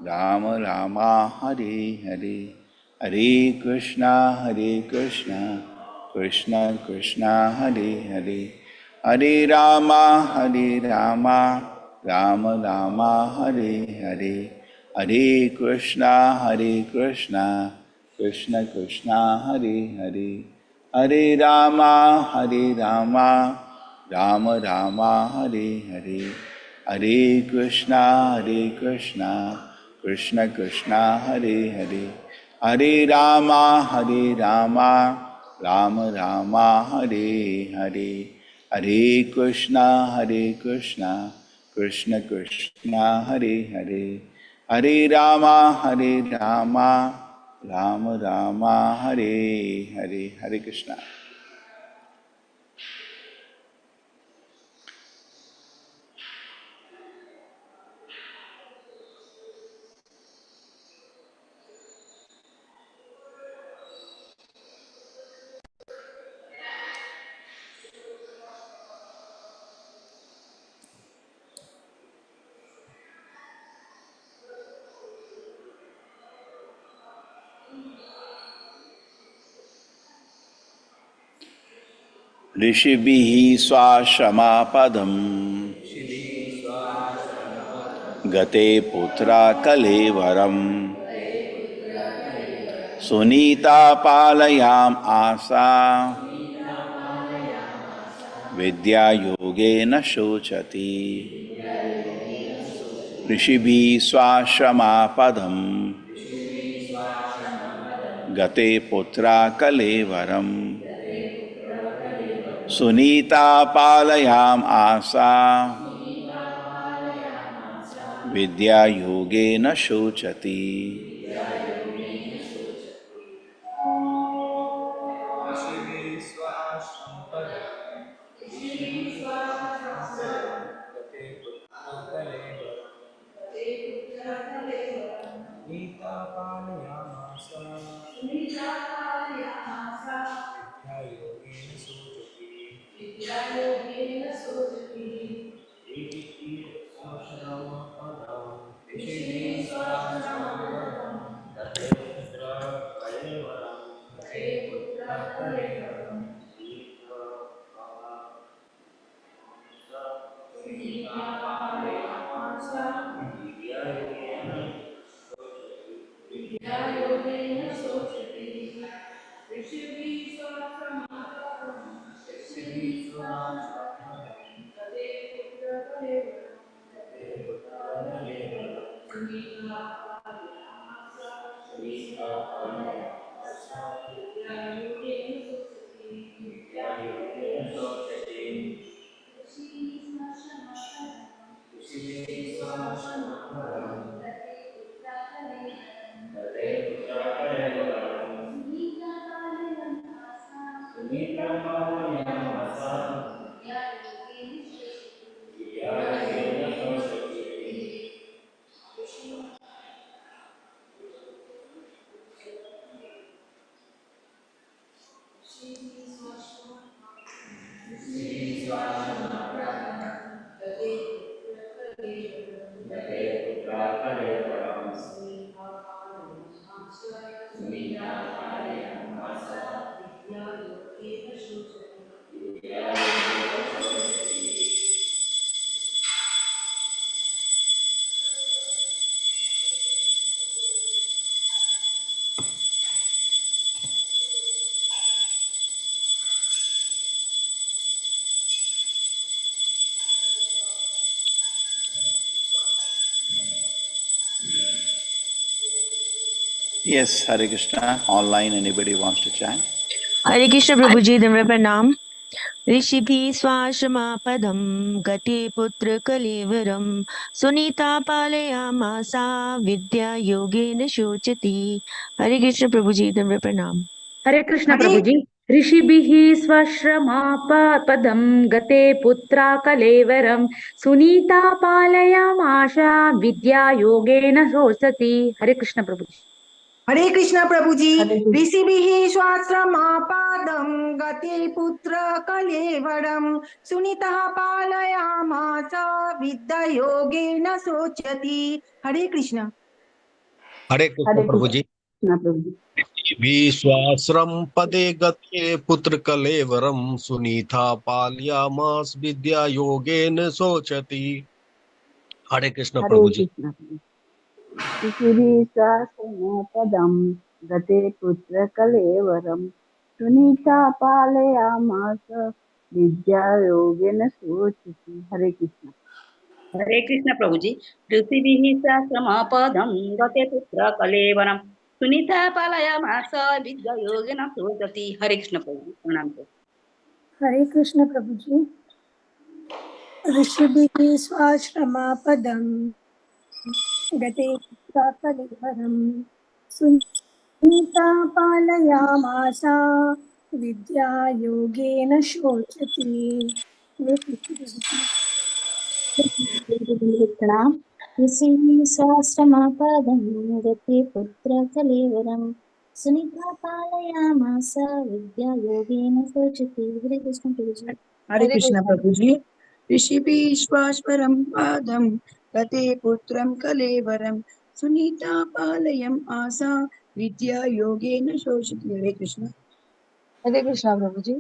राम राम हरे हरे, हरे कृष्णा कृष्ण कृष्ण हरे हरे, हरे राम राम राम हरे हरे, हरे कृष्णा कृष्ण कृष्ण हरे हरे, हरे राम राम राम हरे हरे, हरे कृष्णा कृष्ण कृष्ण हरे हरे, हरे राम राम राम हरे हरे, हरे कृष्णा कृष्ण कृष्ण हरे हरे, हरे राम राम राम हरे हरे। हरे कृष्णा। ऋषिभिः स्वाश्रमापदम् गते पुत्रा कलेवरम् सुनीता पालयाम आसा विद्यायोगेन शोचति। ऋषिभिः स्वाश्रमापदम् गते पुत्रा कलेवरम् सुनीता पालयाम आसा विद्यायोगेन शोचति। Yes, Hare Krishna. Online, anybody wants to chant? हरे कृष्ण प्रभु जी, दिव्य प्रणाम। ऋषिभिः स्वाश्रमापदं गते पुत्र कलेवरं सुनीता पालयामासा विद्या योगेन शोचति। हरे कृष्ण प्रभु जी, दिव्य प्रणाम। हरे कृष्ण प्रभु जी। ऋषिभिः स्वश्रमापदं गते पुत्रा कलेवरं सुनीता पालयामाशा विद्या योगेन शोचति। हरे कृष्ण प्रभु जी। हरे कृष्ण प्रभु जी। ऋषिभिः स्वाश्रमापदं गते पुत्र कलेवरं सुनीतः पालयामास विद्यायोगेन शोचति। हरे कृष्ण। हरे कृष्ण प्रभु जी। कृष्ण प्रभु जी। विश्वाश्रम पदे गते पुत्र कलेवरम सुनीता पालयामास विद्या योगेन शोचति। हरे कृष्ण हरे प्रभु जी। कृष्ण प्रभु। पदम गते पुत्र कलेवरम सुनीता पालयामास विद्या योगेन सोचति। हरे कृष्ण। हरे कृष्ण प्रभु जी। ऋषिभिः सहस्रमापदं गते पुत्र कलेवरं सुनीता पालयामास विद्यायोगेन शोचति। हरे कृष्ण प्रभु जी, प्रणाम प्रभु। हरे कृष्ण प्रभु जी। ऋषिभिः स्वाश्रमापदं गते कलेवरं सुनीता पालयामासा विद्यायोगेन शोचति। हरे कृष्ण प्रभु जी। प्रणाम। ऋषिः सहस्रमापदं गते पुत्र कलेवरं सुनीता पालयामास विद्यायोगेन शोचति। हरे कृष्ण प्रभु जी। हरे कृष्ण प्रभु जी। ऋषिभिश्वाश्वरं पादं गते पुत्रं कलेवरं सुनीता पालयम् आसा विद्या योगेन शोषति। हरे कृष्ण। हरे कृष्ण प्रभु जी।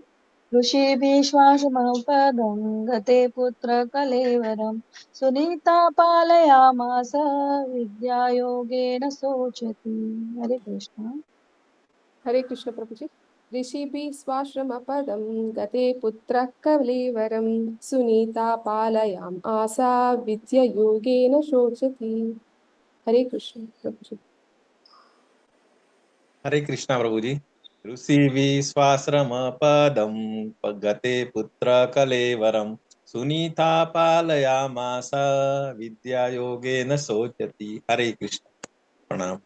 ऋषिभिश्वासमपदं गते पुत्र कलेवरं सुनीता पालयामास विद्यायोगेन शोचति। हरे कृष्ण। हरे कृष्ण प्रभु जी। ऋषिभिः स्वाश्रमपदं गते पुत्रः कलेवरं सुनीता पालयाम आसा विद्यायोगेन शोचति। हरे कृष्ण प्रभु जी। हरे कृष्णा प्रभु जी। ऋषि स्वाश्रम पदम गते पुत्र कलेवरम सुनीता पालयामास विद्या योगेन शोचति। हरे कृष्ण, प्रणाम।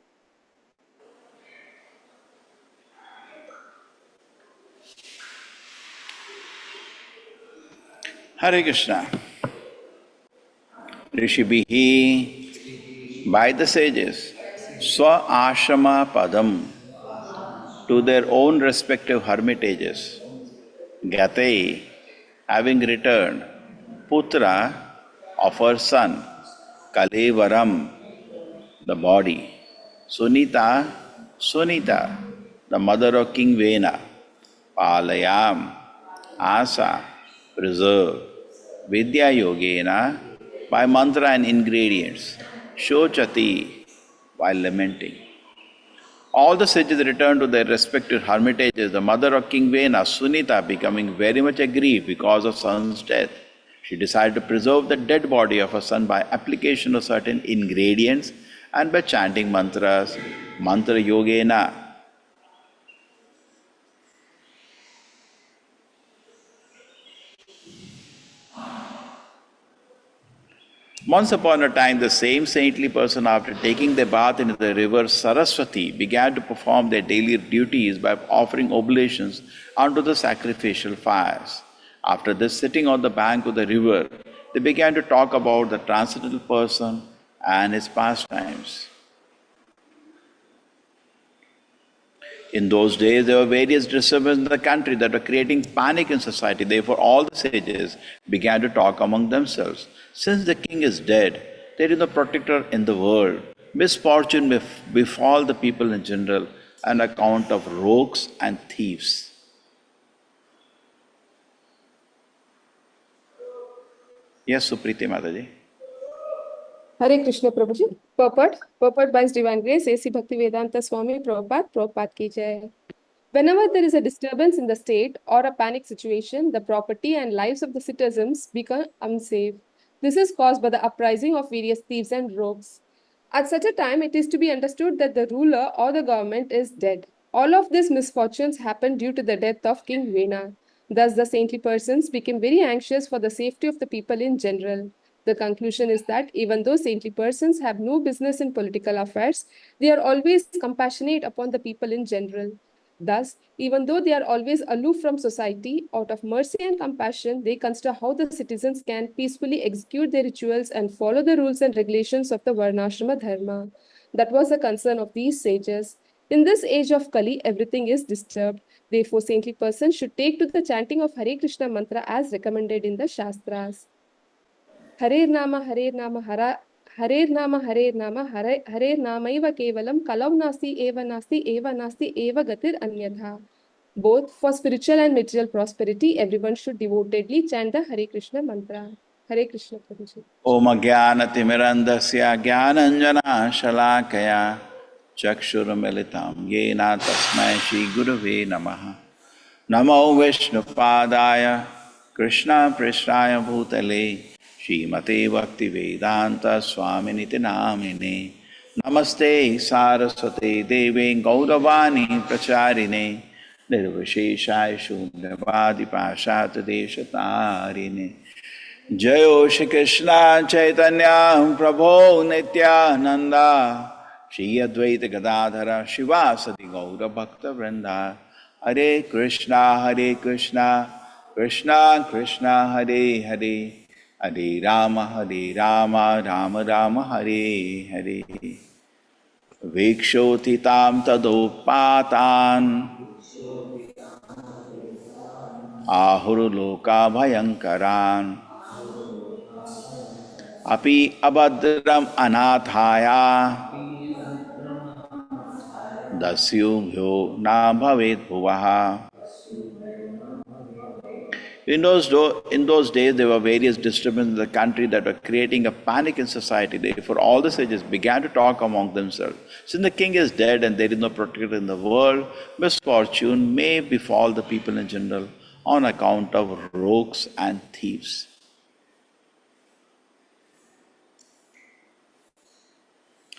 Hare Krishna. Rishibhihi, by the sages, Swa Ashrama Padam, to their own respective hermitages, Gate, having returned, Putra of her son, Kalevaram, the body, Sunita, Sunita, the mother of King Vena, Palayam, Asa, preserve, Vidya Yogena, by mantra and ingredients, Shochati, while lamenting. All the sages returned to their respective hermitages, the mother of King Vena, Sunita, becoming very much aggrieved because of son's death. She decided to preserve the dead body of her son by application of certain ingredients and by chanting mantras, mantra yogena. Once upon a time, the same saintly person, after taking their bath in the river Saraswati, began to perform their daily duties by offering oblations unto the sacrificial fires. After this, sitting on the bank of the river, they began to talk about the transcendental person and his pastimes. In those days, there were various disturbances in the country that were creating panic in society. Therefore, all the sages began to talk among themselves. Since the king is dead, there is no protector in the world. Misfortune may befall the people in general on account of rogues and thieves. Yes, Supriti Mataji. Hare Krishna Prabhu ji. Purport by His Divine Grace A.C. Bhaktivedanta Swami Prabhupada की जय। Whenever there is a disturbance in the state or a panic situation, the property and lives of the citizens become unsafe. This is caused by the uprising of various thieves and rogues. At such a time, it is to be understood that the ruler or the government is dead. All of these misfortunes happened due to the death of King Vena. Thus, the saintly persons became very anxious for the safety of the people in general. The conclusion is that even though saintly persons have no business in political affairs, they are always compassionate upon the people in general. Thus, even though they are always aloof from society, out of mercy and compassion, they consider how the citizens can peacefully execute their rituals and follow the rules and regulations of the Varnashrama Dharma. That was the concern of these sages. In this age of Kali, everything is disturbed. Therefore, saintly persons should take to the chanting of Hare Krishna mantra as recommended in the Shastras. Hare Nama, Hare Nama, हरेर्नाम हरेर्नामैव केवलं कलौ नास्ति एव नास्ति एव गतिर् अन्यथा. Both for spiritual and material prosperity, everyone should devotedly chant the Hare Krishna mantra. Hare Krishna Prabhuji. Om Jnanatimirandasya Jnananjana Shalakaya Chakshurumilitam Yena Tasmai Shri Gurave Namaha. Namo Vishnupadaya Krishna Prishraya Bhutale Srimate Bhaktivedanta Swaminiti Namine. Namaste Saraswate Deve Gauravani Pracharine Nirvisheshaya Shunyavadi Pashat Deshatarine. Jayo Shri Krishna Chaitanya Prabhu Nityananda Shri Advaita Gadadhara Shivasati Gaura Bhakta Vrinda. Hare Krishna Krishna Krishna Hare Hare Hare Rama Rama Rama Hare Hare. Vikshotitam tadopatan Ahuruloka Bhayankaran Api abhadram anathaya dasyubhyo na bhavet bhuvaha. In those days, there were various disturbances in the country that were creating a panic in society. Therefore, all the sages began to talk among themselves. Since the king is dead and there is no protector in the world, misfortune may befall the people in general on account of rogues and thieves.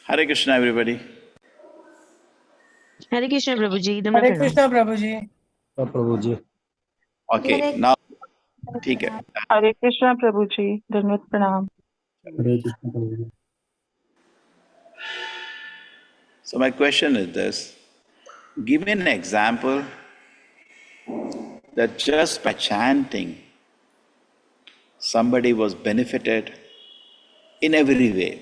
Hare Krishna, everybody. Hare Krishna Prabhuji. Hare Krishna Prabhuji. Prabhuji. Okay, now, ठीक है. हरे कृष्णा प्रभु जी, धन्यवाद प्रणाम. Hare Krishna Prabhuji. So my question is this: give me an example that just by chanting, somebody was benefited in every way.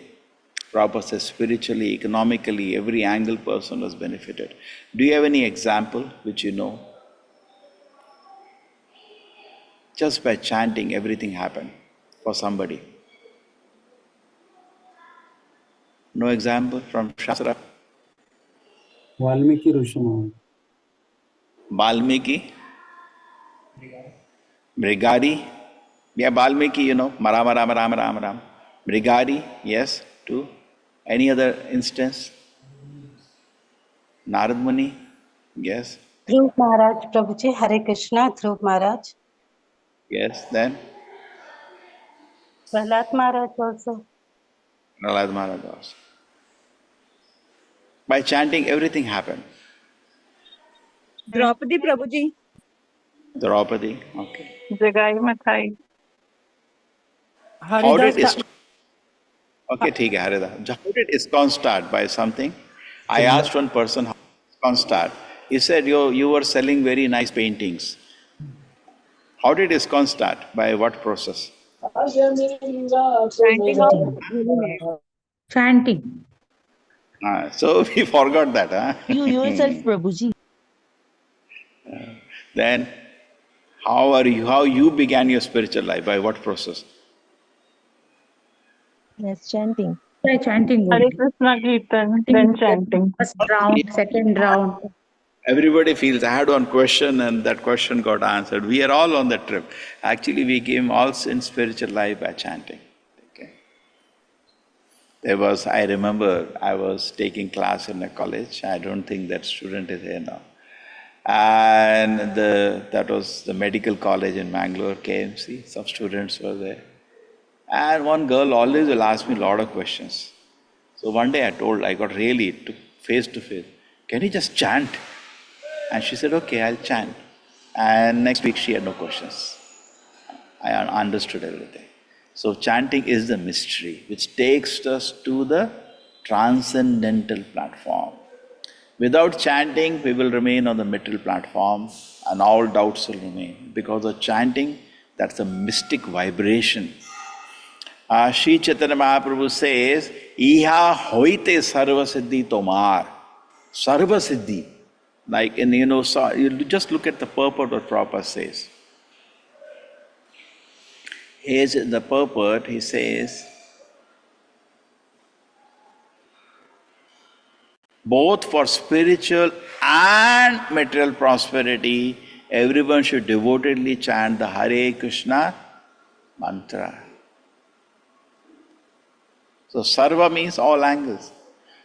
Prabhupada says spiritually, economically, every angle person was benefited. Do you have any example which you know? Just by chanting, everything happened for somebody. No example from Shastra? Valmiki Rishi Maharaj. Valmiki? Brigadi? Yeah, Valmiki, you know, Rama Rama Rama Rama Rama. Brigadi, yes, two. Any other instance? Narad Muni? Yes. Dhruv Maharaj, Prabhuji, Hare Krishna, Dhruv Maharaj. Yes, then? Prahlad Maharaj also. Prahlad Maharaj also. By chanting, everything happened. Draupadi Prabhu ji. Draupadi, okay. जगाई Mathai. How did it? Okay, ठीक है, Haridas. How did ISKCON start? By something? I asked one person how ISKCON start. He said you were selling very nice paintings. How did ISKCON start? By what process? Chanting. So we forgot that, huh? You yourself, Prabhuji. Then how you began your spiritual life? By what process? Yes, chanting. By chanting. Hare Krishna Kirtan, then chanting. First round, second round. Everybody feels I had one question and that question got answered. We are all on that trip. Actually, we came all in spiritual life by chanting. Okay. I remember I was taking class in a college. I don't think that student is here now. And that was the medical college in Mangalore, KMC. Some students were there. And one girl always will ask me a lot of questions. So one day I got really face to face, can you just chant? And she said, okay, I'll chant. And next week she had no questions. I understood everything. So chanting is the mystery which takes us to the transcendental platform. Without chanting, we will remain on the material platform and all doubts will remain. Because of chanting, that's a mystic vibration. Sri Chaitanya Mahaprabhu says, Iha hoite sarva siddhi tomar. Sarva siddhi. Like, you just look at the purport what Prabhupada says. Here's the purport, he says, Both for spiritual and material prosperity, everyone should devotedly chant the Hare Krishna mantra. So sarva means all angles.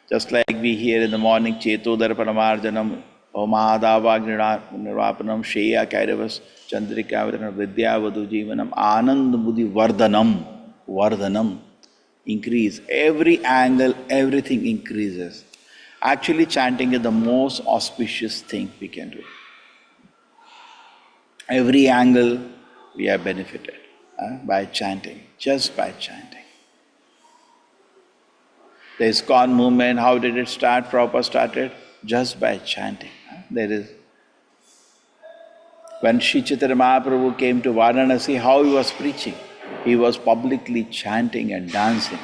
Just like we hear in the morning, Chetodar Paramarjanam, Omadava Nirvapanam, Shreya Kairavas, Chandrika Vidya Vadu Jivanam, Anand Buddhi Vardhanam, increase. Every angle, everything increases. Actually, chanting is the most auspicious thing we can do. Every angle we are benefited by chanting, just by chanting. The ISKCON movement, how did it start? Prabhupada started just by chanting. When Sri Chaitanya Mahaprabhu came to Varanasi, how he was preaching? He was publicly chanting and dancing.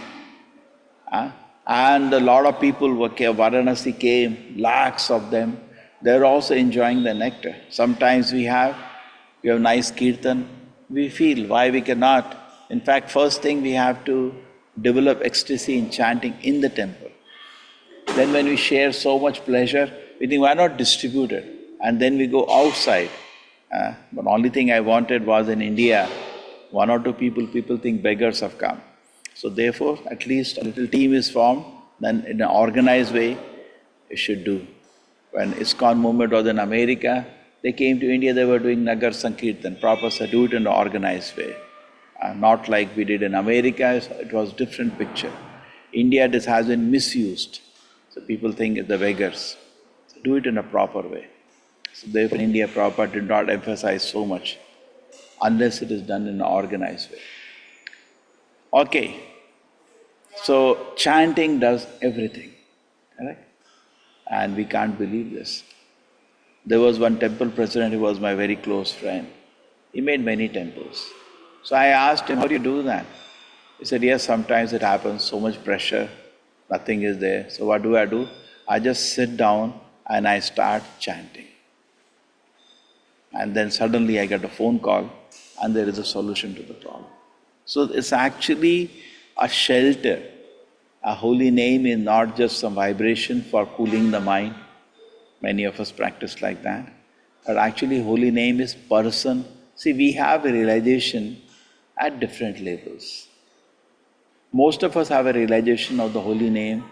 And a lot of people were Varanasi came, lakhs of them. They're also enjoying the nectar. Sometimes we have nice kirtan. We feel why we cannot. In fact, first thing we have to develop ecstasy in chanting in the temple. Then when we share so much pleasure, we think why not distribute it? And then we go outside. But only thing I wanted was in India, one or two people think beggars have come. So therefore, at least a little team is formed, then in an organized way, it should do. When ISKCON movement was in America, they came to India, they were doing Nagar Sankirtan. Prabhupada said, do it in an organized way. Not like we did in America, it was a different picture. India, this has been misused. So people think it's the beggars. So do it in a proper way. So therefore in India, Prabhupada did not emphasize so much, unless it is done in an organized way. Okay, so chanting does everything, correct? And we can't believe this. There was one temple president who was my very close friend. He made many temples. So I asked him, how do you do that? He said, yes, sometimes it happens, so much pressure, nothing is there. So what do? I just sit down and I start chanting. And then suddenly I get a phone call and there is a solution to the problem. So it's actually a shelter. A holy name is not just some vibration for cooling the mind. Many of us practice like that. But actually holy name is person. See, we have a realization at different levels. Most of us have a realization of the holy name.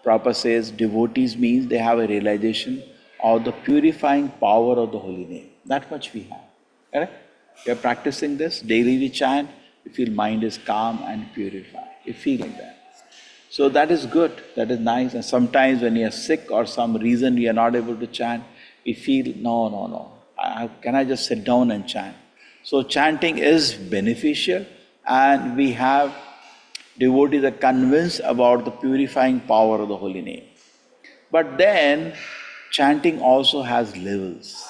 Prabhupada says devotees means they have a realization of the purifying power of the holy name. That much we have. Correct? We are practicing this. Daily we chant. We feel mind is calm and purified. We feel like that. So that is good. That is nice. And sometimes when you are sick or some reason we are not able to chant, we feel, no. Can I just sit down and chant? So chanting is beneficial, and we have devotees that are convinced about the purifying power of the holy name. But then, chanting also has levels.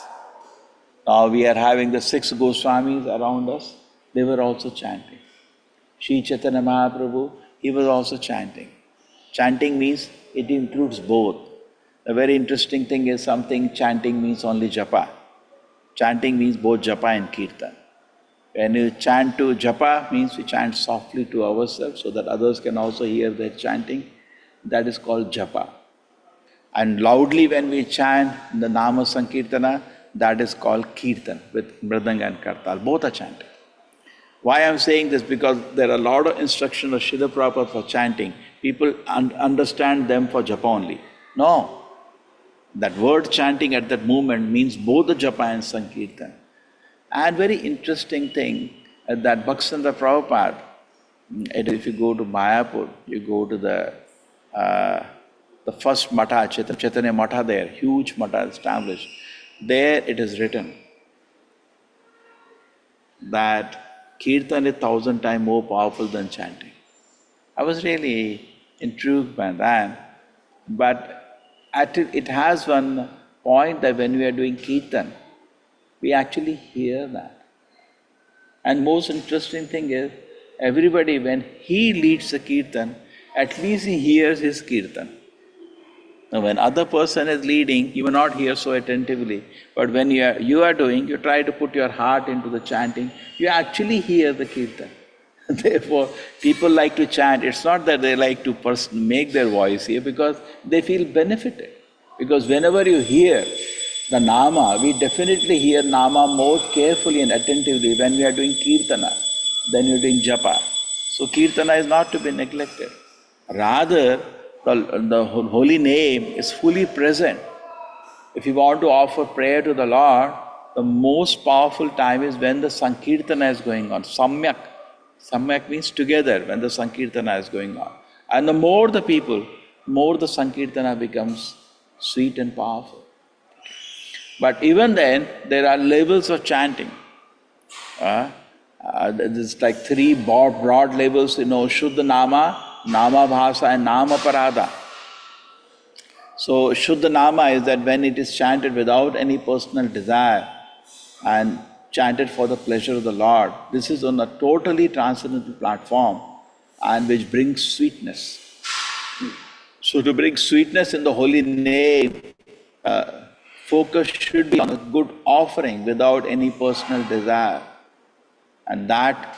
Now we are having the 6 Goswamis around us, they were also chanting. Sri Chaitanya Mahaprabhu, he was also chanting. Chanting means it includes both. The very interesting thing is chanting means only japa. Chanting means both japa and kirtan. When you chant to japa, means we chant softly to ourselves so that others can also hear that chanting. That is called japa. And loudly when we chant the Nama Sankirtana, that is called kirtan with mridanga and kartal. Both are chanting. Why I am saying this? Because there are a lot of instructions of Srila Prabhupada for chanting. People understand them for japa only. No. That word chanting at that moment means both the japa and sankirtan. And very interesting thing, that Bhaktisiddhanta Prabhupada, if you go to Mayapur, you go to the first Matha, Chaitanya Matha there, huge Matha established. There it is written that Kirtan is 1,000 times more powerful than chanting. I was really intrigued by that. But it has one point that when we are doing Kirtan, we actually hear that. And most interesting thing is, everybody when he leads the Kirtan, at least he hears his Kirtan. Now when other person is leading, you will not hear so attentively. But when you are doing, you try to put your heart into the chanting, you actually hear the Kirtan. Therefore, people like to chant. It's not that they like to make their voice here, because they feel benefited. Because whenever you hear the Nama, we definitely hear Nama more carefully and attentively when we are doing Kirtana than you're doing Japa. So Kirtana is not to be neglected. Rather, the holy name is fully present. If you want to offer prayer to the Lord, the most powerful time is when the Sankirtana is going on. Samyak. Samyak means together, when the Sankirtana is going on. And the more the people, more the Sankirtana becomes sweet and powerful. But even then, there are levels of chanting. There's like three broad levels, Shuddha Nama, Nama Bhasa and Nama Parada. So Shuddha Nama is that when it is chanted without any personal desire and chanted for the pleasure of the Lord, this is on a totally transcendental platform and which brings sweetness. So to bring sweetness in the holy name, focus should be on a good offering without any personal desire. And that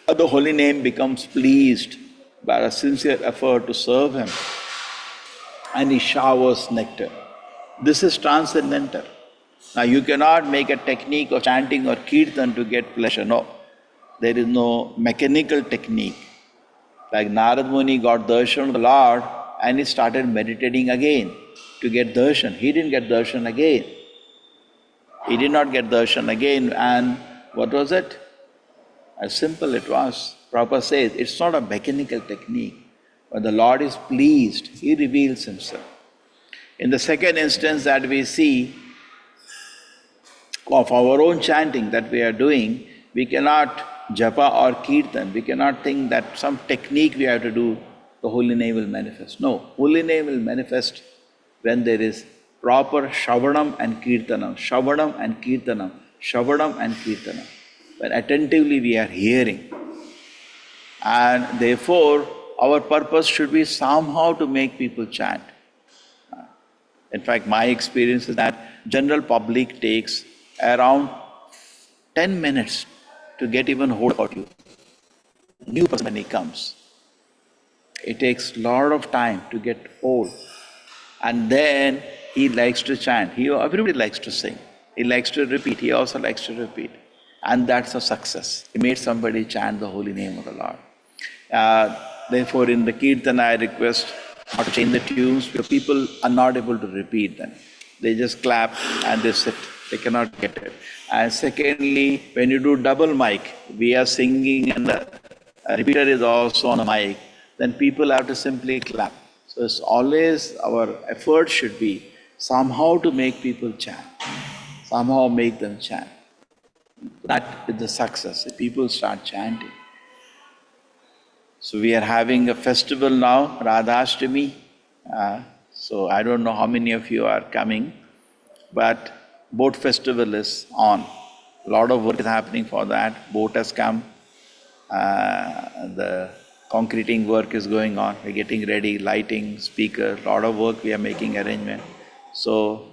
the holy name becomes pleased by a sincere effort to serve him. And he showers nectar. This is transcendental. Now you cannot make a technique of chanting or kirtan to get pleasure. No. There is no mechanical technique. Like Narad Muni got darshan of the Lord and he started meditating again to get darshan. He didn't get darshan again. He did not get darshan again. And what was it? As simple it was. Prabhupada says it's not a mechanical technique. When the Lord is pleased, He reveals Himself. In the second instance that we see of our own chanting that we are doing, we cannot japa or kirtan, we cannot think that some technique we have to do, the holy name will manifest. No, holy name will manifest when there is proper shravanam and kirtanam, shravanam and kirtanam, shravanam and kirtanam. When attentively we are hearing. And therefore, our purpose should be somehow to make people chant. In fact, my experience is that general public takes around 10 minutes to get even hold about you. New person when he comes. It takes a lot of time to get hold. And then he likes to chant. Everybody likes to sing. He likes to repeat. He also likes to repeat. And that's a success. He made somebody chant the holy name of the Lord. Therefore, in the Kirtan, I request not to change the tunes because people are not able to repeat them. They just clap and they sit. They cannot get it. And secondly, when you do double mic, we are singing and the repeater is also on the mic, then people have to simply clap. So it's always our effort should be somehow to make people chant, somehow make them chant. That is the success. If people start chanting. So we are having a festival now, Radhashtami. So I don't know how many of you are coming, but boat festival is on. A lot of work is happening for that. Boat has come. The concreting work is going on. We're getting ready, lighting, speaker, a lot of work we are making arrangement. So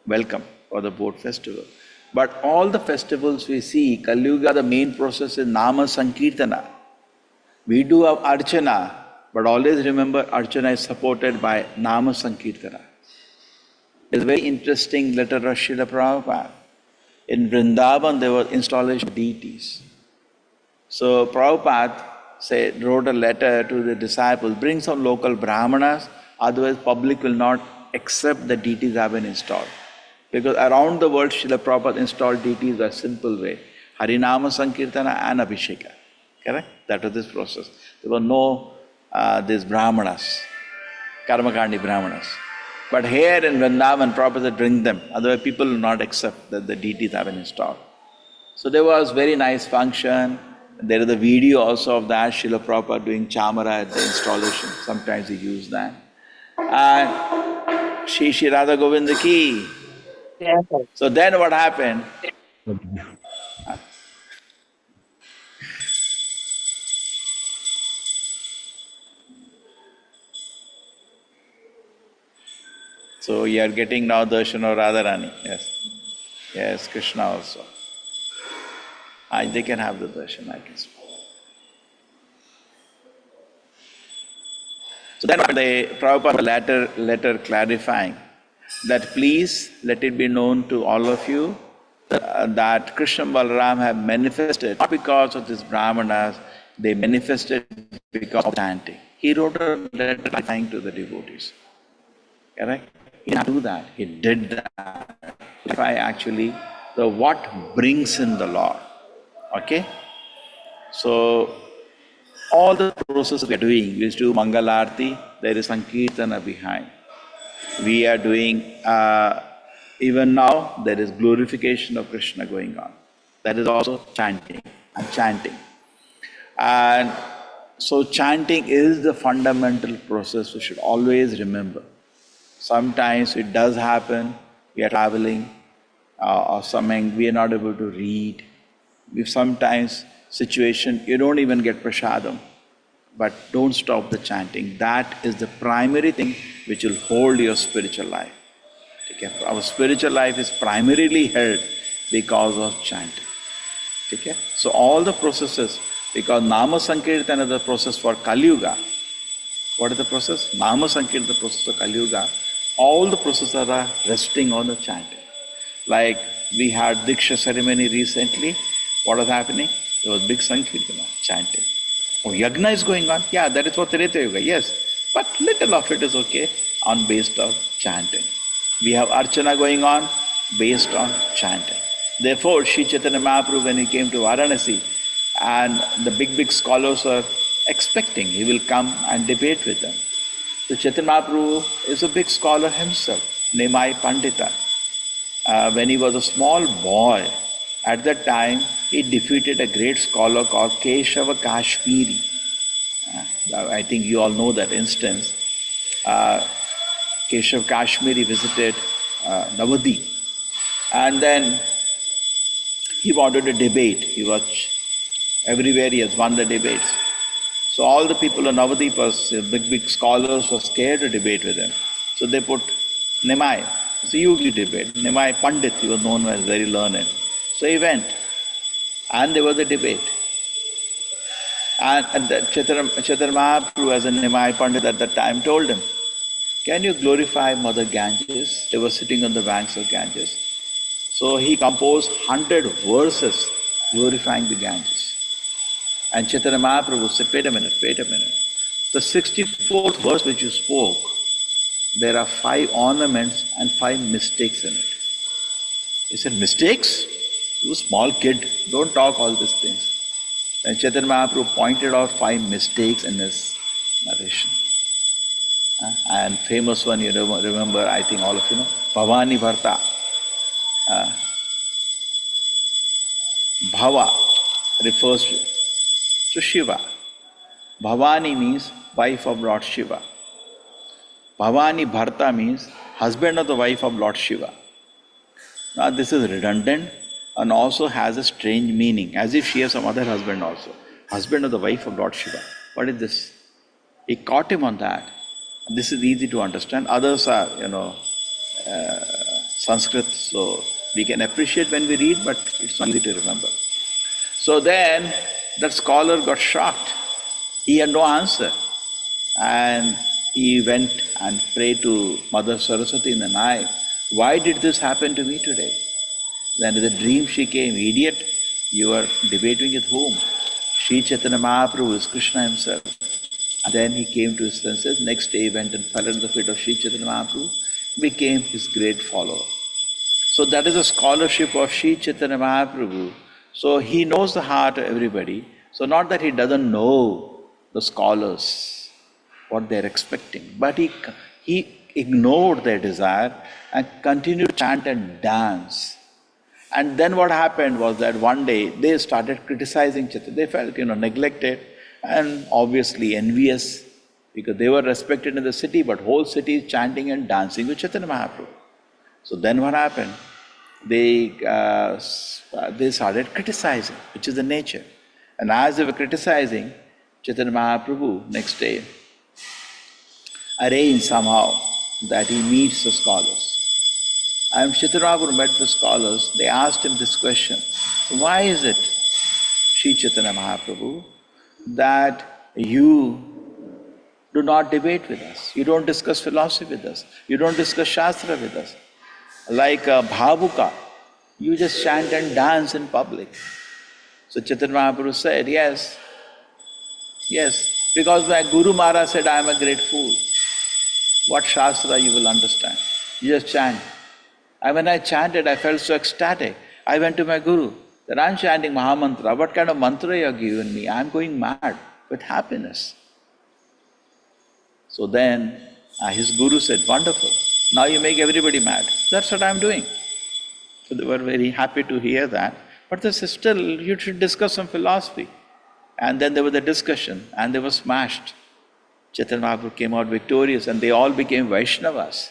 welcome for the boat festival. But all the festivals we see, Kali Yuga, the main process is Nama Sankirtana. We do have Archana, but always remember Archana is supported by Nama Sankirtana. It's a very interesting letter of Srila Prabhupada. In Vrindavan, there was installation of deities. So Prabhupada wrote a letter to the disciples, bring some local brahmanas, otherwise public will not accept the deities have been installed. Because around the world, Srila Prabhupada installed deities a simple way. Harinama Sankirtana and Abhisheka. Correct? That was this process. There were no these brahmanas, karmakandi brahmanas. But here in Vrindavan, Prabhupada said, bring them. Otherwise people will not accept that the deities have been installed. So there was very nice function. There is a video also of that, Srila Prabhupada doing chamara at the installation. Sometimes he used that. And Shri Radha Govinda ki. So then what happened? So you are getting now darshan of Radharani. Yes. Yes, Krishna also. They can have the darshan, I guess. So then Prabhupada letter clarifying that please let it be known to all of you that Krishna and Balaram have manifested not because of these Brahmanas, they manifested because of chanting. He wrote a letter clarifying to the devotees. Correct? He didn't do that. He did that. Clarify actually the what brings in the Lord. Okay? So all the process we are doing, we do Mangalarti, there is Sankirtana behind. We are doing, even now, there is glorification of Krishna going on. That is also chanting and chanting. And so chanting is the fundamental process we should always remember. Sometimes it does happen, we are traveling or something, we are not able to read. If sometimes situation, you don't even get prasadam, but don't stop the chanting. That is the primary thing which will hold your spiritual life. Okay? Our spiritual life is primarily held because of chanting. Okay? So all the processes, because Nama Sankirtana is the process for Kali Yuga. What is the process? Nama Sankirtana is the process for Kali Yuga. All the processes are resting on the chanting. Like we had Diksha ceremony recently. What was happening? There was big Sankirtana, chanting. Oh, Yagna is going on? Yeah, that is for Treta Yuga, yes. But little of it is okay on based on chanting. We have Archana going on based on chanting. Therefore, Sri Chaitanya Mahaprabhu, when he came to Varanasi, and the big scholars are expecting he will come and debate with them. So Chaitanya Mahaprabhu is a big scholar himself, Nimai Pandita. When he was a small boy, at that time, he defeated a great scholar called Keshava Kashmiri. I think you all know that instance. Keshav Kashmiri visited Navadip, and then he wanted a debate. He was everywhere, he has won the debates. So all the people in Navadip, big scholars, were scared to debate with him. So they put Nimai. So you debate. Nimai Pandit, he was known as very learned. So he went, and there was a debate. And Chaitanya Mahaprabhu, as a Nimai Pandit at that time, told him, can you glorify Mother Ganges? They were sitting on the banks of Ganges. So he composed 100 verses glorifying the Ganges. And Chaitanya Mahaprabhu said, wait a minute. The 64th verse which you spoke, there are 5 ornaments and 5 mistakes in it. He said, mistakes? You a small kid, don't talk all these things. And Chaitanya Mahaprabhu pointed out 5 mistakes in his narration. And famous one, you remember, I think all of you know, Bhavani Bharta. Bhava refers to Shiva. Bhavani means wife of Lord Shiva. Bhavani Bharta means husband of the wife of Lord Shiva. Now this is redundant and also has a strange meaning, as if she has some other husband also. Husband of the wife of Lord Shiva. What is this? He caught him on that. This is easy to understand. Others are, Sanskrit, so we can appreciate when we read, but it's not easy to remember. So then that scholar got shocked. He had no answer. And he went and prayed to Mother Saraswati in the night. Why did this happen to me today? Then in the dream she came, idiot, you are debating with whom? Sri Chaitanya Mahaprabhu is Krishna himself. And then he came to his senses. Next day he went and fell at the feet of Sri Chaitanya Mahaprabhu, became his great follower. So that is the scholarship of Sri Chaitanya Mahaprabhu. So he knows the heart of everybody. So not that he doesn't know the scholars, what they're expecting, but he ignored their desire and continued to chant and dance. And then what happened was that one day they started criticizing Chaitanya. They felt, neglected and obviously envious because they were respected in the city, but whole city is chanting and dancing with Chaitanya Mahaprabhu. So then what happened? They started criticizing, which is the nature. And as they were criticizing, Chaitanya Mahaprabhu next day arranged somehow that he meets the scholars. And Chaitanya Mahaprabhu met the scholars. They asked him this question: why is it, Sri Chaitanya Mahaprabhu, that you do not debate with us. You don't discuss philosophy with us. You don't discuss Shastra with us. Like Bhavuka, you just chant and dance in public. So Chaitanya Mahaprabhu said, yes, because my Guru Maharaj said, I am a great fool. What Shastra you will understand? You just chant. And when I chanted, I felt so ecstatic. I went to my Guru, that I'm chanting Mahamantra. What kind of mantra you have given me? I'm going mad with happiness. So then his Guru said, wonderful. Now you make everybody mad. That's what I'm doing. So they were very happy to hear that. But they said, still, you should discuss some philosophy. And then there was a discussion, and they were smashed. Chaitanya Mahaprabhu came out victorious, and they all became Vaishnavas.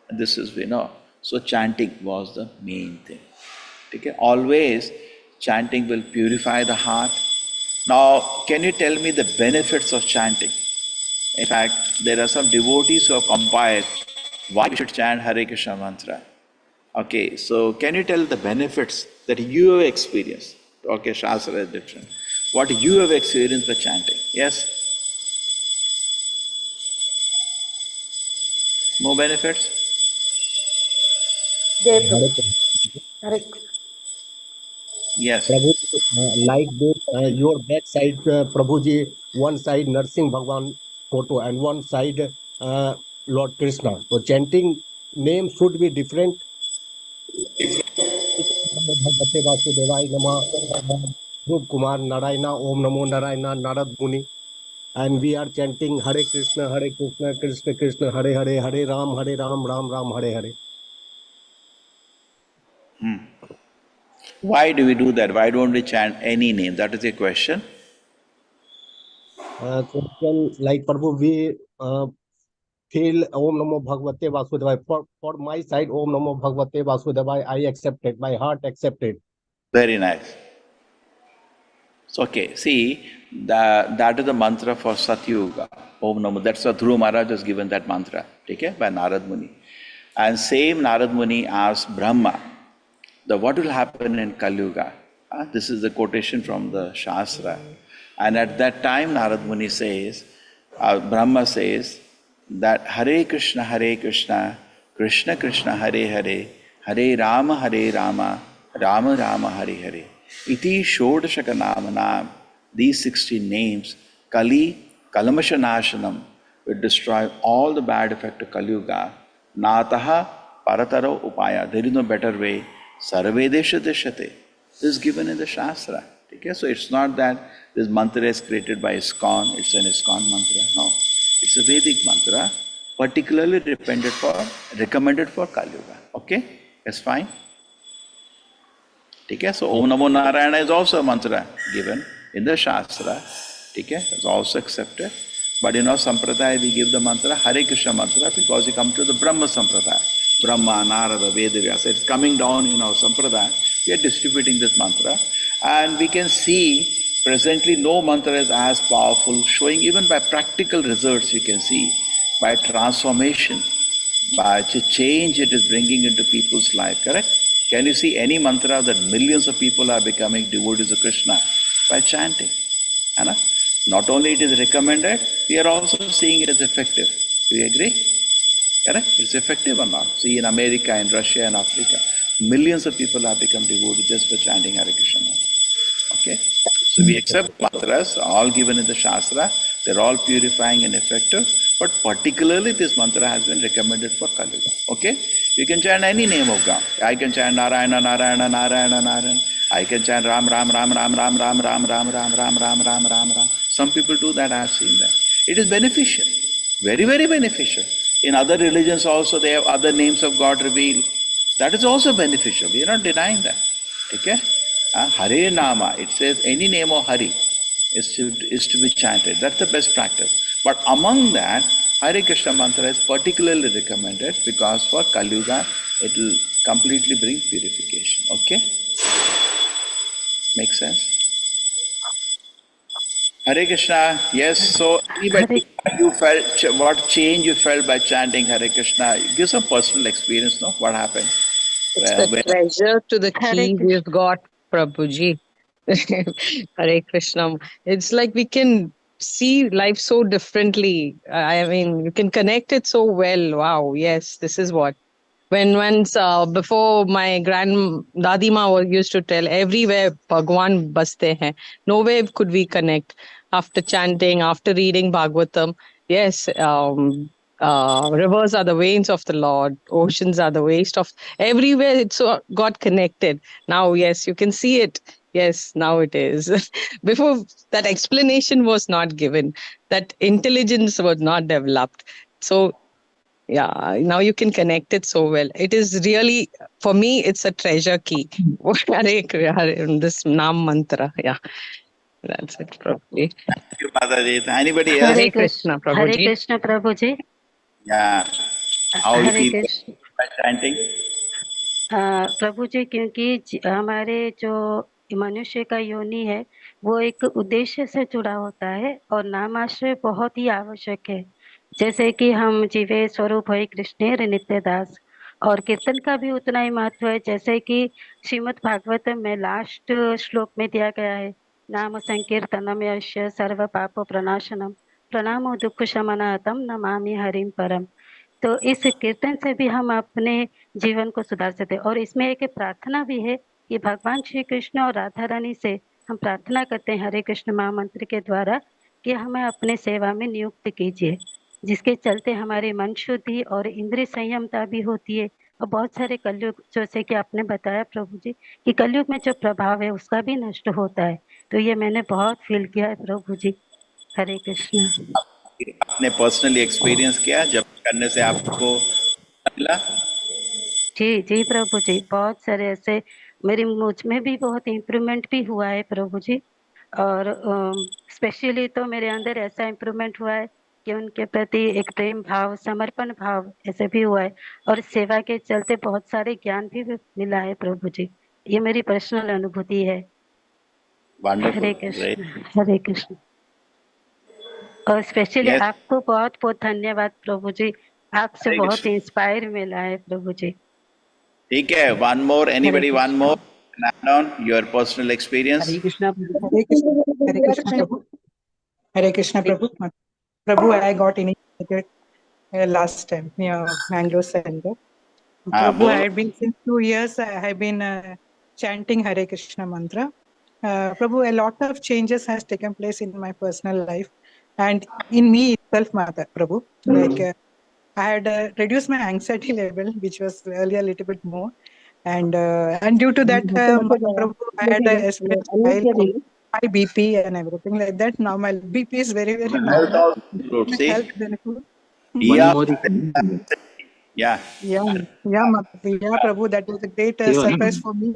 And this is, we know. So chanting was the main thing. Okay? Always chanting will purify the heart. Now, can you tell me the benefits of chanting? In fact, there are some devotees who have compiled why you should chant Hare Krishna mantra. Okay, so can you tell the benefits that you have experienced? Okay, Shastra is different. What you have experienced by chanting? Yes? No benefits? Yes. Prabhu, like this, your back side, Prabhuji, one side Narsingh Bhagwan photo and one side Lord Krishna. So chanting name should be different. Bhagavate Vasudevaya Namah, Dhruv Kumar Narayana, Om Namo Narayana, Narad Muni. And we are chanting Hare Krishna, Krishna Krishna, Hare Hare, Hare Ram, Ram Ram, Hare Hare. Why do we do that? Why don't we chant any name? That is the question. Like Prabhu, we feel Om Namo Bhagavate Vasudevaya. For my side, Om Namo Bhagavate Vasudevaya, I accepted, my heart accepted. Very nice. So, okay, see, that is the mantra for Satyuga. Om Namo, that's what Dhruv Maharaj has given that mantra, okay, by Narad Muni. And same Narad Muni asked Brahma, what will happen in Kali Yuga? This is the quotation from the Shastra. And at that time, Narad Muni says, Brahma says, that Hare Krishna, Krishna Krishna, Hare Hare, Hare Rama, Rama Rama, Hare Hare. Iti Shodashaka Namanam. These 16 names, Kali, Kalamashanashanam, will destroy all the bad effect of Kali Yuga. Nataha Parataro Upaya. There is no better way. Sarvedesha Deshate. This is given in the Shastra. Okay? So it's not that this mantra is created by ISKCON, it's an ISKCON mantra. No. It's a Vedic mantra, particularly recommended for Kali Yuga. Okay? That's fine. Okay? So Om Namo Narayana is also a mantra given in the Shastra. Okay? It's also accepted. But in our Sampradaya, we give the mantra Hare Krishna mantra because we come to the Brahma Sampradaya. Brahma, Narada, Veda Vyasa. It's coming down in our Sampradaya. We are distributing this mantra. And we can see presently no mantra is as powerful, showing even by practical results you can see, by transformation, by the change it is bringing into people's life, correct? Can you see any mantra that millions of people are becoming devotees of Krishna by chanting? Not only it is recommended, we are also seeing it as effective. Do you agree? Correct? It's effective or not? See, in America, in Russia, and Africa, millions of people have become devotees just by chanting Hare Krishna. Okay? So we accept mantras, all given in the Shastra. They're all purifying and effective. But particularly this mantra has been recommended for Kali Yuga. Okay? You can chant any name of God. I can chant Narayana, Narayana, Narayana, Narayana. I can chant Ram, Ram, Ram, Ram, Ram, Ram, Ram, Ram, Ram, Ram, Ram, Ram, Ram, Ram. Some people do that, I have seen that. It is beneficial. Very, very beneficial. In other religions also, they have other names of God revealed. That is also beneficial. We are not denying that. Okay? Hare Nama, it says any name of Hari is to be chanted. That's the best practice. But among that, Hare Krishna mantra is particularly recommended because for Kali Yuga, it will completely bring purification. Okay? Make sense? Hare Krishna, yes. So, anybody you felt, what change you felt by chanting Hare Krishna? Give some personal experience, no? What happened? It's the treasure to the key we've got, Prabhuji. Hare Krishna. It's like we can see life so differently. I mean, you can connect it so well. Wow, yes, this is what. When once before my grand Dadima used to tell, everywhere Bhagwan baste hain. Nowhere could we connect. After chanting, after reading Bhagavatam, yes, rivers are the veins of the Lord, oceans are the waste of everywhere. It's got connected. Now, yes, you can see it. Yes, now it is. Before, that explanation was not given, that intelligence was not developed. So yeah, now you can connect it so well. It is really, for me, it's a treasure key. This Nam mantra. Yeah, that's it, probably. Thank you, Mataji. Anybody else? Hare Krishna, Hare Prabhuji. Krishna Prabhuji. Yeah. How you Hare feel Krishna by chanting? प्रभु जी, क्योंकि हमारे जो मनुष्य का योनि है वो एक उद्देश्य से जुड़ा होता है और नामाश्रय बहुत ही आवश्यक है। जैसे कि हम जीवे स्वरूप है कृष्णेर नित्य दास, और कीर्तन का भी उतना ही महत्व है। जैसे कि श्रीमद् भागवतम में लास्ट श्लोक में दिया गया है, नाम संकीर्तनम यस्य सर्व पाप प्रणाशनम प्रणामो दुख शमनातम नमामि हरिम परम। तो इस कीर्तन से भी हम अपने जीवन को सुधार सकते हैं। और इसमें एक प्रार्थना भी है कि भगवान श्री कृष्ण और राधा रानी से हम प्रार्थना करते हैं हरे कृष्ण महामंत्र के द्वारा कि हमें अपने सेवा में नियुक्त कीजिए, जिसके चलते हमारी मन शुद्धि और इंद्रिय संयमता भी होती है। और बहुत सारे कलयुग, जैसे कि आपने बताया प्रभु जी कि कलयुग में जो प्रभाव है उसका भी नष्ट होता है। तो ये मैंने बहुत फील किया है प्रभु जी। हरे कृष्ण। आपने पर्सनली एक्सपीरियंस किया जब करने से आपको मिला? जी जी प्रभु जी, बहुत सारे ऐसे मुझ में भी बहुत इम्प्रूवमेंट भी हुआ है प्रभु जी। और स्पेशली तो मेरे अंदर ऐसा इम्प्रूवमेंट हुआ है कि उनके प्रति एक प्रेम भाव, समर्पण भाव ऐसे भी हुआ है। और सेवा के चलते बहुत सारे ज्ञान भी मिला है प्रभु जी। ये मेरी पर्सनल अनुभूति है। हरे कृष्ण, हरे कृष्ण। और स्पेशली आपको बहुत बहुत धन्यवाद प्रभु जी, आपसे बहुत इंस्पायर मिला है प्रभु जी। ठीक है, one more, anybody one more, add on your personal experience. Hare Krishna, Hare Krishna, Hare Krishna Prabhu. Hare Krishna Prabhu. Prabhu, I got initiated last time near Mangalore Center. Prabhu, I had been since 2 years. I have been chanting Hare Krishna mantra. Prabhu, a lot of changes has taken place in my personal life and in me itself, Mata Prabhu. Like I had reduced my anxiety level, which was earlier a little bit more. And due to that, Prabhu, I had high BP and everything like that. Now my BP is very, very normal. Health benefit. Yeah, Prabhu, that was a great surprise for me.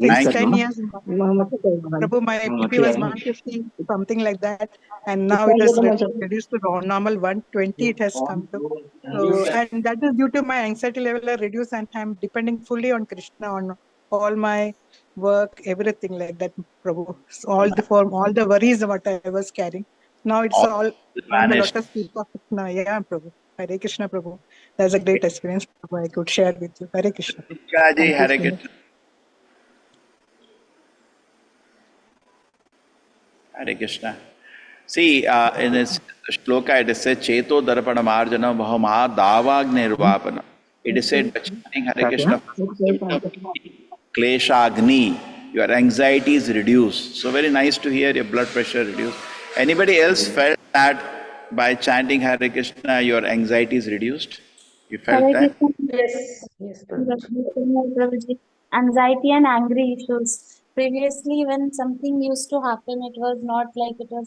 Since 10 years, Prabhu, my BP was 150, something like that, and now it is reduced to normal 120. It has come to, so, and that is due to my anxiety level reduced, and I'm depending fully on Krishna on all my work, everything like that, Prabhu. So all the worries what I was carrying, now it's all on the lotus feet of Krishna. Yeah, Prabhu. Hare Krishna, Prabhu. That's a great experience, Prabhu. I could share with you. Hare Krishna. Hare Krishna. Hare Krishna. See, in this shloka it is said, Cheto darpana marjana bhavama davagnirvapana. It is said by chanting Hare Krishna, kleshagni, your anxiety is reduced. So very nice to hear your blood pressure reduced. Anybody else felt that by chanting Hare Krishna, your anxiety is reduced? You felt that? Yes, Prabhuji. Anxiety and angry issues. Previously, when something used to happen, it was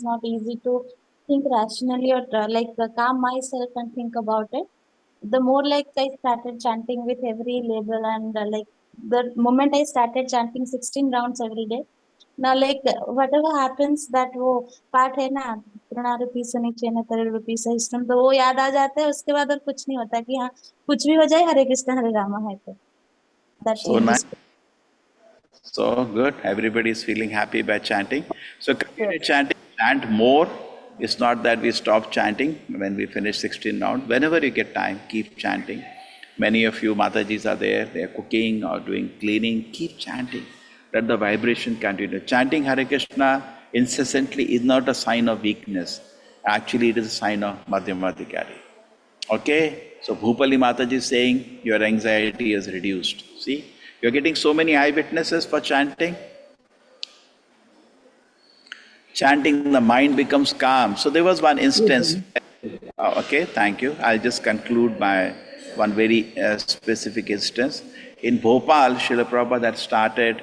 not easy to think rationally or calm myself and think about it. The more I started chanting with every label and the moment I started chanting 16 rounds every day, now whatever happens, that वो पाठ है ना, प्रणा नीचे न तरल रूपी सहिष्णुम, तो वो याद आ जाता है। उसके बाद और कुछ नहीं होता कि हाँ कुछ भी हो जाए, हरे कृष्ण हरे रामा है तो that's so nice. So good. Everybody is feeling happy by chanting. So continue chanting, chant more. It's not that we stop chanting when we finish 16 rounds. Whenever you get time, keep chanting. Many of you Matajis are there, they are cooking or doing cleaning. Keep chanting. Let the vibration continue. Chanting Hare Krishna incessantly is not a sign of weakness. Actually, it is a sign of Madhyamadikari. Okay? So Bhupali Mataji is saying your anxiety is reduced. See? You're getting so many eyewitnesses for chanting. Chanting, the mind becomes calm. So there was one instance. Okay, thank you. I'll just conclude my one very specific instance. In Bhopal, Srila Prabhupada had started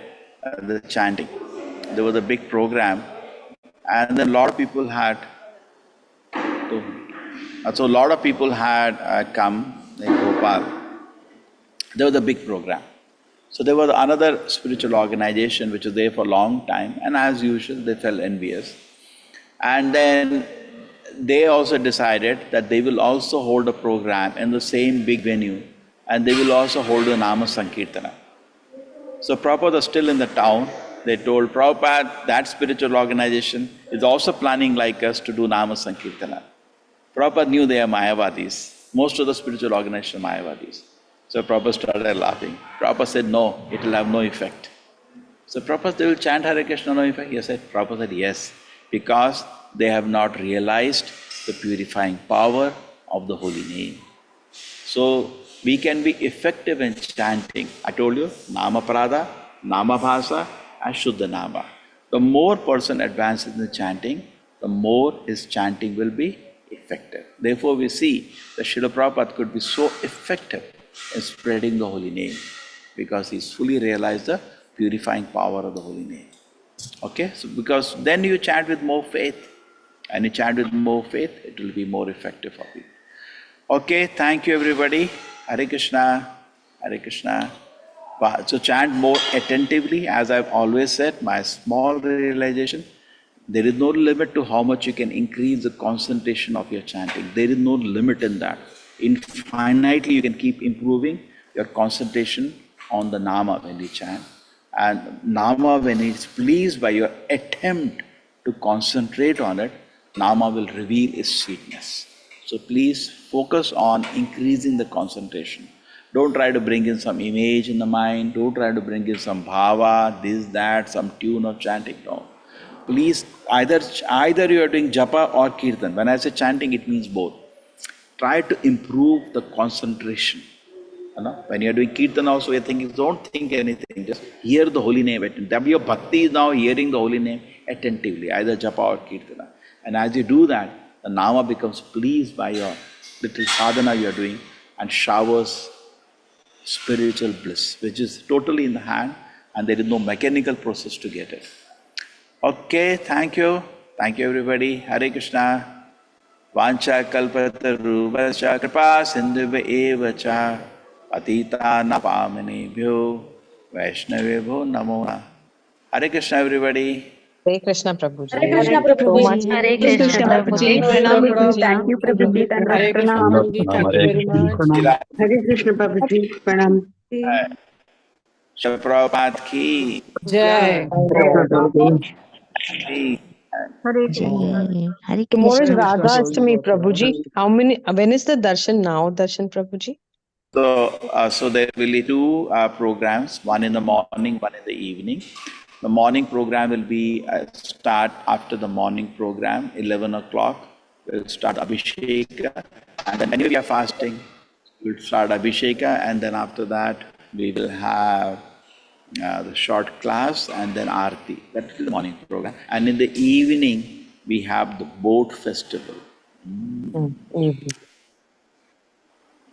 the chanting. There was a big program, and then a lot of people had come in Bhopal. There was a big program. So there was another spiritual organization which was there for a long time, and as usual, they felt envious. And then they also decided that they will also hold a program in the same big venue, and they will also hold a Nama Sankirtana. So Prabhupada was still in the town. They told Prabhupada that spiritual organization is also planning like us to do Nama Sankirtana. Prabhupada knew they are Mayavadis. Most of the spiritual organizations are Mayavadis. So Prabhupada started laughing. Prabhupada said, no, it will have no effect. So Prabhupada, they will chant Hare Krishna, no effect? He said, Prabhupada said, yes, because they have not realized the purifying power of the holy name. So we can be effective in chanting. I told you, Nama Prada, Nama Bhasa, and Shuddha Nama. The more person advances in the chanting, the more his chanting will be effective. Therefore we see that Srila Prabhupada could be so effective in spreading the holy name because he's fully realized the purifying power of the holy name. Okay, so because then you chant with more faith, and you chant with more faith, it will be more effective for you. Okay, thank you everybody. Hare Krishna, Hare Krishna. So chant more attentively, as I've always said, my small realization, there is no limit to how much you can increase the concentration of your chanting. There is no limit in that. Infinitely you can keep improving your concentration on the Nama when you chant. And Nama, when it's pleased by your attempt to concentrate on it, Nama will reveal its sweetness. So please focus on increasing the concentration. Don't try to bring in some image in the mind. Don't try to bring in some bhava, this, that, some tune of chanting. No. Please, either you are doing japa or kirtan. When I say chanting, it means both. Try to improve the concentration. You know? When you are doing kirtan also, you are thinking, don't think anything. Just hear the holy name. Your bhakti is now hearing the holy name attentively, either japa or kirtana. And as you do that, the Nama becomes pleased by your little sadhana you are doing and showers spiritual bliss, which is totally in the hand, and there is no mechanical process to get it. Okay, thank you. Thank you everybody. Hare Krishna. Vancha kalpatarubhascha kripa sindhuva evacha patita napamanebhyo vaishnavebho namo namaha. Hare Krishna everybody. Hare Krishna Prabhuji. Hare Krishna Prabhuji. Hare Krishna Prabhuji. Thank you, Prabhuji. Hare Krishna Prabhuji. Thank you very much. Hare Krishna Prabhuji. Pranam. Srila Prabhupada ki. Jai. Hare Tomorrow is Krishna. Radha Ashtami, Prabhuji. When is the darshan now, darshan Prabhuji? So there will be two programs, one in the morning, one in the evening. The morning program will be start after the morning program, 11 o'clock. We'll start Abhisheka, and then when we are fasting, we'll start Abhisheka, and then after that we will have the short class and then Aarti. That is the morning program. And in the evening, we have the boat festival.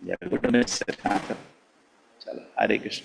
Yeah, good to miss it. Chalo, Hare Krishna.